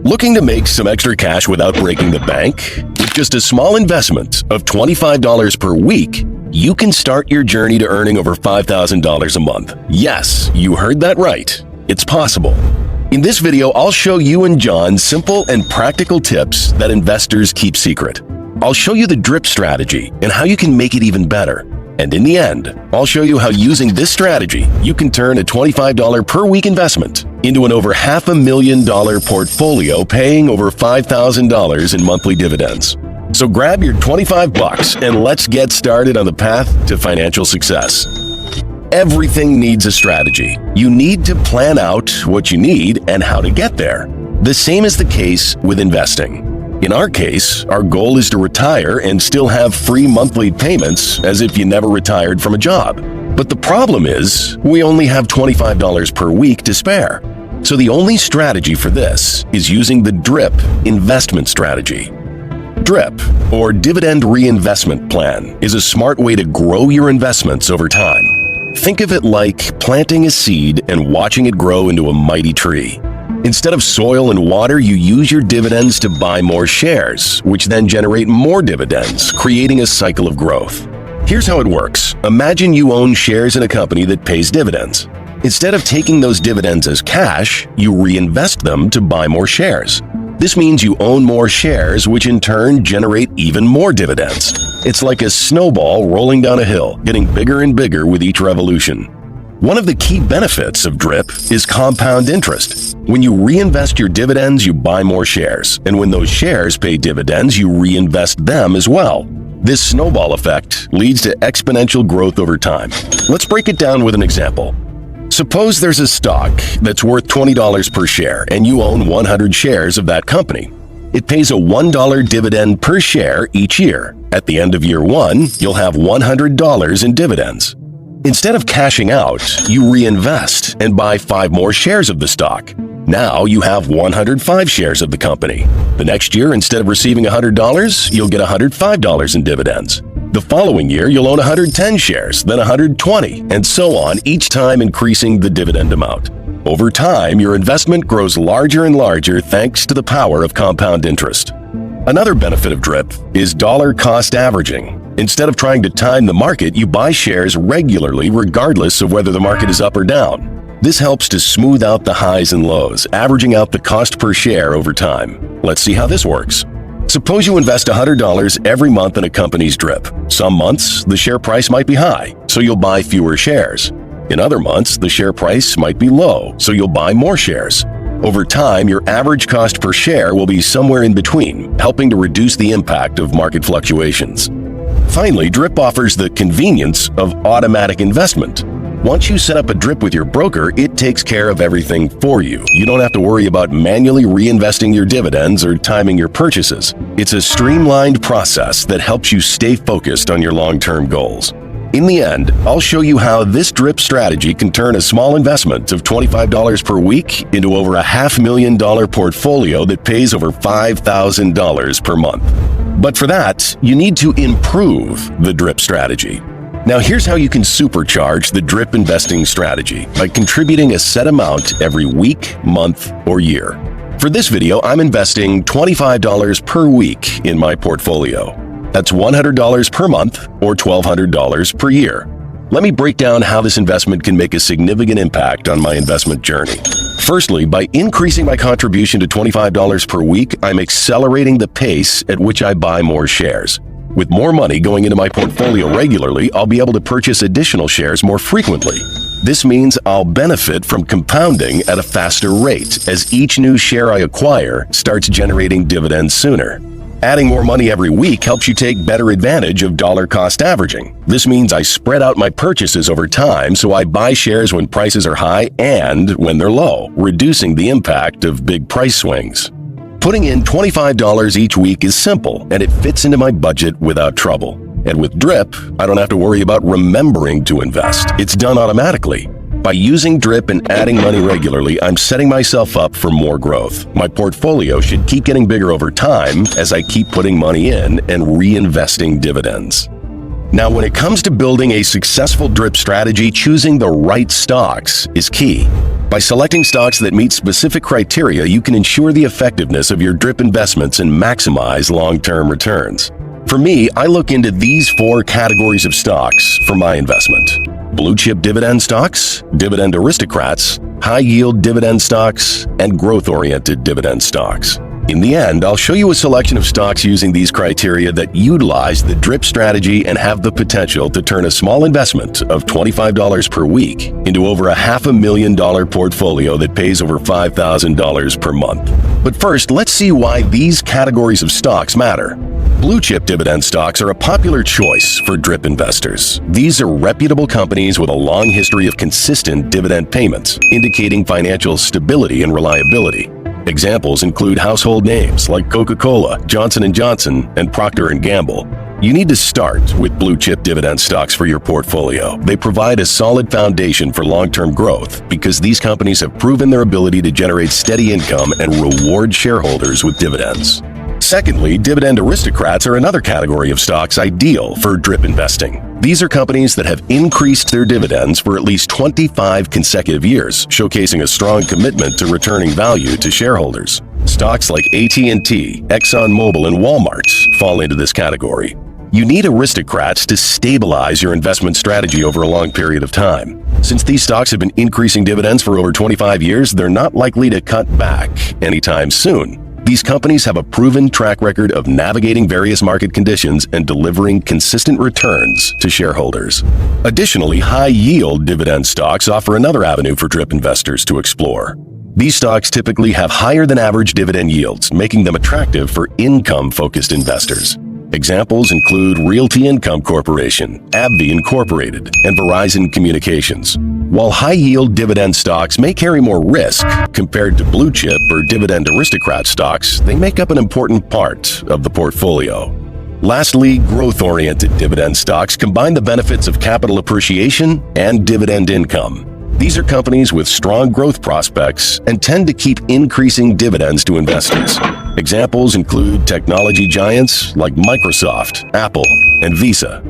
Looking to make some extra cash without breaking the bank? With just a small investment of $25 per week, you can start your journey to earning over $5,000 a month. Yes, you heard that right. It's possible. In this video, I'll show you and John simple and practical tips that investors keep secret. I'll show you the drip strategy and how you can make it even better. And in the end, I'll show you how using this strategy, you can turn a $25 per week investment into an over $500,000 portfolio paying over $5,000 in monthly dividends. So grab your 25 bucks and let's get started on the path to financial success. Everything needs a strategy. You need to plan out what you need and how to get there. The same is the case with investing. In our case, our goal is to retire and still have free monthly payments as if you never retired from a job. But the problem is, we only have $25 per week to spare. So the only strategy for this is using the DRIP investment strategy. DRIP, or Dividend Reinvestment Plan, is a smart way to grow your investments over time. Think of it like planting a seed and watching it grow into a mighty tree. Instead of soil and water, you use your dividends to buy more shares, which then generate more dividends, creating a cycle of growth. Here's how it works. Imagine you own shares in a company that pays dividends. Instead of taking those dividends as cash, you reinvest them to buy more shares. This means you own more shares, which in turn generate even more dividends. It's like a snowball rolling down a hill, getting bigger and bigger with each revolution. One of the key benefits of DRIP is compound interest. When you reinvest your dividends, you buy more shares. And when those shares pay dividends, you reinvest them as well. This snowball effect leads to exponential growth over time. Let's break it down with an example. Suppose there's a stock that's worth $20 per share and you own 100 shares of that company. It pays a $1 dividend per share each year. At the end of year one, you'll have $100 in dividends. Instead of cashing out, you reinvest and buy 5 more shares of the stock. Now you have 105 shares of the company. The next year, instead of receiving $100, you'll get $105 in dividends. The following year, you'll own 110 shares, then 120, and so on, each time increasing the dividend amount. Over time, your investment grows larger and larger thanks to the power of compound interest. Another benefit of DRIP is dollar cost averaging. Instead of trying to time the market, you buy shares regularly regardless of whether the market is up or down. This helps to smooth out the highs and lows, averaging out the cost per share over time. Let's see how this works. Suppose you invest $100 every month in a company's DRIP. Some months, the share price might be high, so you'll buy fewer shares. In other months, the share price might be low, so you'll buy more shares. Over time, your average cost per share will be somewhere in between, helping to reduce the impact of market fluctuations. Finally, DRIP offers the convenience of automatic investment. Once you set up a DRIP with your broker, it takes care of everything for you. You don't have to worry about manually reinvesting your dividends or timing your purchases. It's a streamlined process that helps you stay focused on your long-term goals. In the end, I'll show you how this DRIP strategy can turn a small investment of $25 per week into over a $500,000 portfolio that pays over $5,000 per month. But for that, you need to improve the DRIP strategy. Now here's how you can supercharge the DRIP investing strategy by contributing a set amount every week, month, or year. For this video, I'm investing $25 per week in my portfolio. That's $100 per month or $1,200 per year. Let me break down how this investment can make a significant impact on my investment journey. Firstly, by increasing my contribution to $25 per week, I'm accelerating the pace at which I buy more shares. With more money going into my portfolio regularly, I'll be able to purchase additional shares more frequently. This means I'll benefit from compounding at a faster rate as each new share I acquire starts generating dividends sooner. Adding more money every week helps you take better advantage of dollar cost averaging. This means I spread out my purchases over time, so I buy shares when prices are high and when they're low, reducing the impact of big price swings. Putting in $25 each week is simple, and it fits into my budget without trouble. And with DRIP, I don't have to worry about remembering to invest. It's done automatically. By using DRIP and adding money regularly, I'm setting myself up for more growth. My portfolio should keep getting bigger over time as I keep putting money in and reinvesting dividends. Now, when it comes to building a successful DRIP strategy, choosing the right stocks is key. By selecting stocks that meet specific criteria, you can ensure the effectiveness of your DRIP investments and maximize long-term returns. For me, I look into these 4 categories of stocks for my investment: blue chip dividend stocks, dividend aristocrats, high-yield dividend stocks, and growth-oriented dividend stocks. In the end, I'll show you a selection of stocks using these criteria that utilize the DRIP strategy and have the potential to turn a small investment of $25 per week into over a $500,000 portfolio that pays over $5,000 per month. But first, let's see why these categories of stocks matter. Blue chip dividend stocks are a popular choice for DRIP investors. These are reputable companies with a long history of consistent dividend payments, indicating financial stability and reliability. Examples include household names like Coca-Cola, Johnson & Johnson, and Procter & Gamble. You need to start with blue chip dividend stocks for your portfolio. They provide a solid foundation for long-term growth because these companies have proven their ability to generate steady income and reward shareholders with dividends. Secondly, dividend aristocrats are another category of stocks ideal for DRIP investing. These are companies that have increased their dividends for at least 25 consecutive years, showcasing a strong commitment to returning value to shareholders. Stocks like AT&T, ExxonMobil, and Walmart fall into this category. You need aristocrats to stabilize your investment strategy over a long period of time. Since these stocks have been increasing dividends for over 25 years, they're not likely to cut back anytime soon. These companies have a proven track record of navigating various market conditions and delivering consistent returns to shareholders. Additionally, high-yield dividend stocks offer another avenue for DRIP investors to explore. These stocks typically have higher than average dividend yields, making them attractive for income-focused investors. Examples include Realty Income Corporation, AbbVie Incorporated, and Verizon Communications. While high-yield dividend stocks may carry more risk compared to blue chip or dividend aristocrat stocks, they make up an important part of the portfolio. Lastly, growth-oriented dividend stocks combine the benefits of capital appreciation and dividend income. These are companies with strong growth prospects and tend to keep increasing dividends to investors. Examples include technology giants like Microsoft, Apple, and Visa.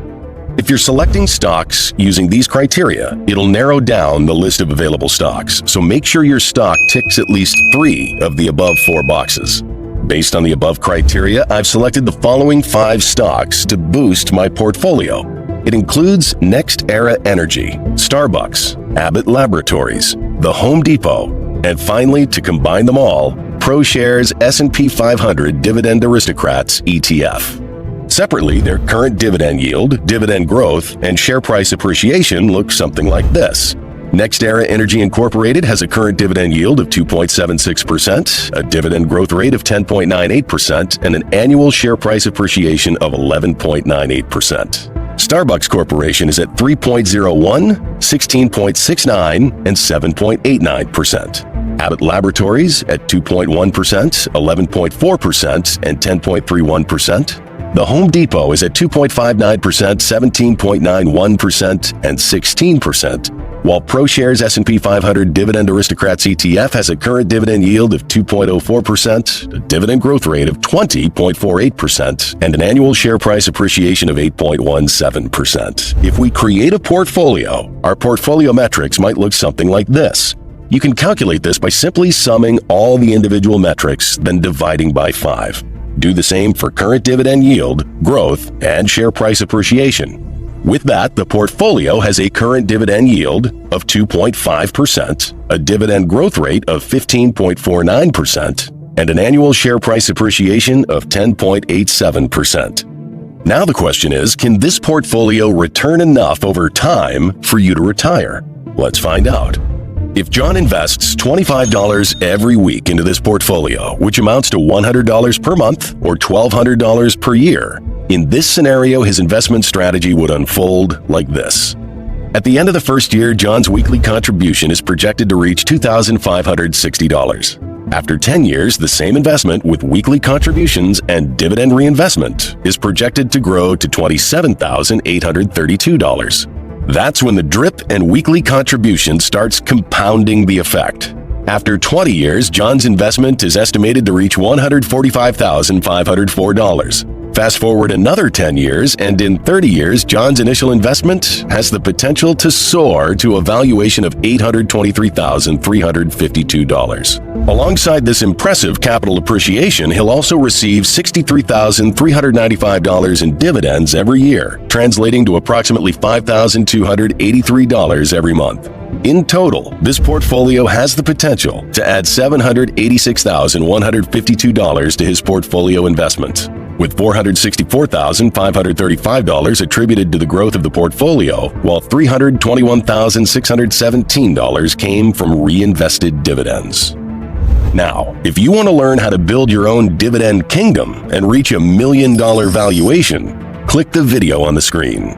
If you're selecting stocks using these criteria, it'll narrow down the list of available stocks, so make sure your stock ticks at least 3 of the above 4 boxes. Based on the above criteria, I've selected the following 5 stocks to boost my portfolio. It includes NextEra Energy, Starbucks, Abbott Laboratories, The Home Depot, and finally, to combine them all, ProShares S&P 500 Dividend Aristocrats ETF. Separately, their current dividend yield, dividend growth, and share price appreciation look something like this. NextEra Energy Incorporated has a current dividend yield of 2.76%, a dividend growth rate of 10.98%, and an annual share price appreciation of 11.98%. Starbucks Corporation is at 3.01, 16.69, and 7.89%. Abbott Laboratories at 2.1%, 11.4%, and 10.31%. The Home Depot is at 2.59%, 17.91%, and 16%, while ProShares S&P 500 Dividend Aristocrats ETF has a current dividend yield of 2.04%, a dividend growth rate of 20.48%, and an annual share price appreciation of 8.17%. If we create a portfolio, our portfolio metrics might look something like this. You can calculate this by simply summing all the individual metrics, then dividing by 5. Do the same for current dividend yield, growth, and share price appreciation. With that, the portfolio has a current dividend yield of 2.5%, a dividend growth rate of 15.49%, and an annual share price appreciation of 10.87%. Now the question is, can this portfolio return enough over time for you to retire? Let's find out. If John invests $25 every week into this portfolio, which amounts to $100 per month or $1,200 per year, in this scenario, his investment strategy would unfold like this. At the end of the first year, John's weekly contribution is projected to reach $2,560. After 10 years, the same investment with weekly contributions and dividend reinvestment is projected to grow to $27,832. That's when the DRIP and weekly contribution starts compounding the effect. After 20 years, John's investment is estimated to reach $145,504. Fast forward another 10 years, and in 30 years, John's initial investment has the potential to soar to a valuation of $823,352. Alongside this impressive capital appreciation, he'll also receive $63,395 in dividends every year, translating to approximately $5,283 every month. In total, this portfolio has the potential to add $786,152 to his portfolio investments, with $464,535 attributed to the growth of the portfolio, while $321,617 came from reinvested dividends. Now, if you want to learn how to build your own dividend kingdom and reach $1 million valuation, click the video on the screen.